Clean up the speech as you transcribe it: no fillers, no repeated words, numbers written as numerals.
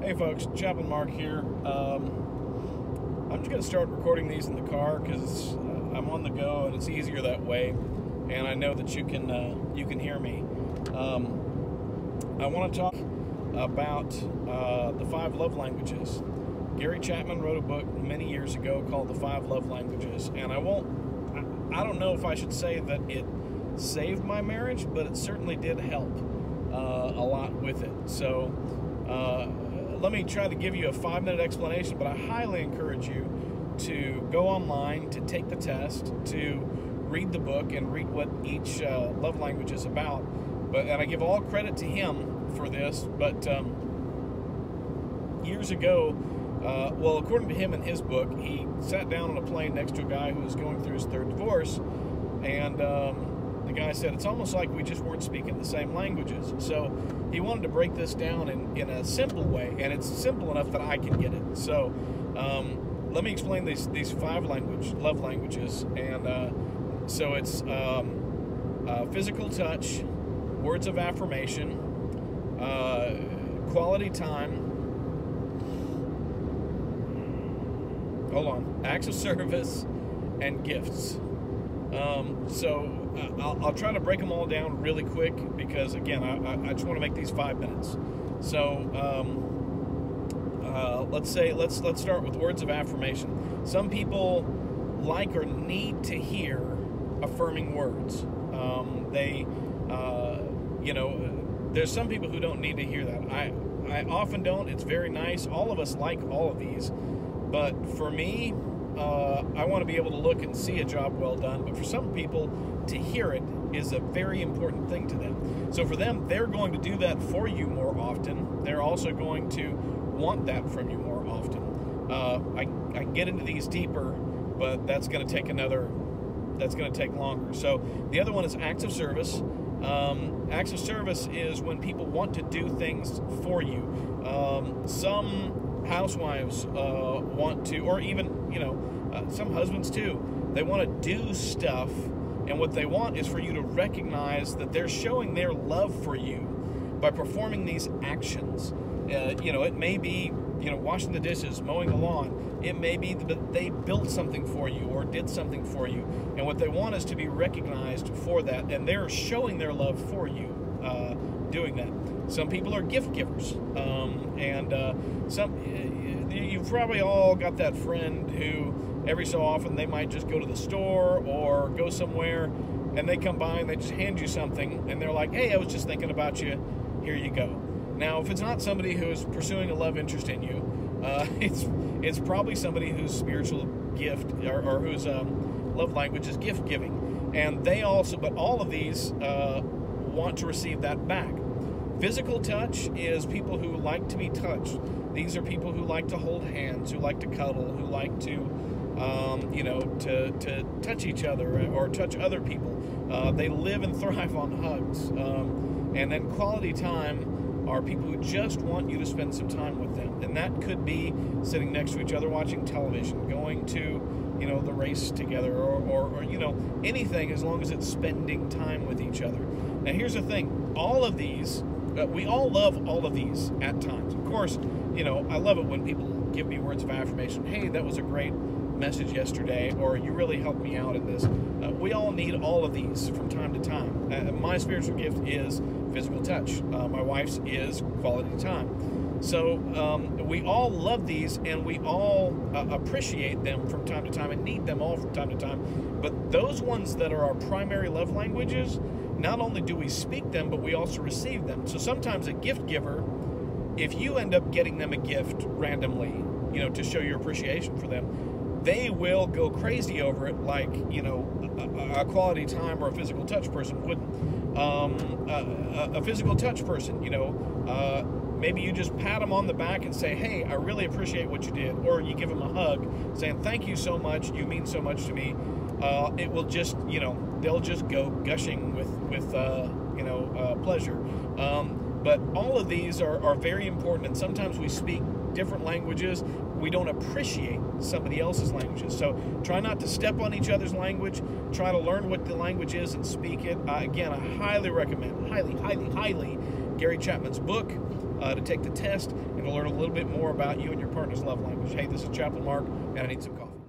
Hey folks, Chapman Mark here. I'm just going to start recording these in the car because I'm on the go and it's easier that way, and I know that you can hear me. I want to talk about the 5 love languages. Gary Chapman wrote a book many years ago called The 5 Love Languages, and I don't know if I should say that it saved my marriage, but it certainly did help a lot with it. So let me try to give you a 5-minute explanation, but I highly encourage you to go online, to take the test, to read the book and read what each love language is about. And I give all credit to him for this, but years ago, well, according to him in his book, he sat down on a plane next to a guy who was going through his 3rd divorce, and the guy said, it's almost like we just weren't speaking the same languages. So he wanted to break this down in a simple way, and it's simple enough that I can get it. So let me explain these 5 love languages. And so it's physical touch, words of affirmation, quality time, acts of service, and gifts. So I'll try to break them all down really quick because, again, I just want to make these 5 minutes. So let's start with words of affirmation. Some people like or need to hear affirming words. There's some people who don't need to hear that. I often don't. It's very nice. All of us like all of these. But for me, I want to be able to look and see a job well done. But for some people, to hear it is a very important thing to them. So for them, they're going to do that for you more often. They're also going to want that from you more often. I can get into these deeper, but that's going to take longer. So the other one is acts of service. Acts of service is when people want to do things for you. Some housewives want to, or even, some husbands too, they want to do stuff, and what they want is for you to recognize that they're showing their love for you by performing these actions. It may be, washing the dishes, mowing the lawn. It may be that they built something for you or did something for you, and what they want is to be recognized for that, and they're showing their love for you doing that. Some people are gift givers, you've probably all got that friend who every so often they might just go to the store or go somewhere, and they come by and they just hand you something, and they're like, hey, I was just thinking about you, here you go. Now, if it's not somebody who is pursuing a love interest in you, it's probably somebody whose spiritual gift or whose love language is gift giving, and they also, but all of these want to receive that back. Physical touch is people who like to be touched. These are people who like to hold hands, who like to cuddle, who like to to touch each other or touch other people. They live and thrive on hugs. And then quality time are people who just want you to spend some time with them. And that could be sitting next to each other watching television, going to, the race together, or anything, as long as it's spending time with each other. Now, here's the thing. All of these, we all love all of these at times. Of course, I love it when people give me words of affirmation. Hey, that was a great message yesterday, or you really helped me out in this. We all need all of these from time to time. My spiritual gift is physical touch. My wife's is quality time. So we all love these, and we all appreciate them from time to time and need them all from time to time. But those ones that are our primary love languages, not only do we speak them, but we also receive them. So sometimes a gift giver, if you end up getting them a gift randomly, to show your appreciation for them, they will go crazy over it like, a quality time or a physical touch person wouldn't. A physical touch person, maybe you just pat them on the back and say, hey, I really appreciate what you did. Or you give them a hug saying, thank you so much, you mean so much to me. It will just, they'll just go gushing with pleasure. But all of these are very important, and sometimes we speak different languages. We don't appreciate somebody else's languages. So try not to step on each other's language. Try to learn what the language is and speak it. Again, I highly recommend, highly, Gary Chapman's book. to take the test and to learn a little bit more about you and your partner's love language. Hey, this is Chapman Mark, and I need some coffee.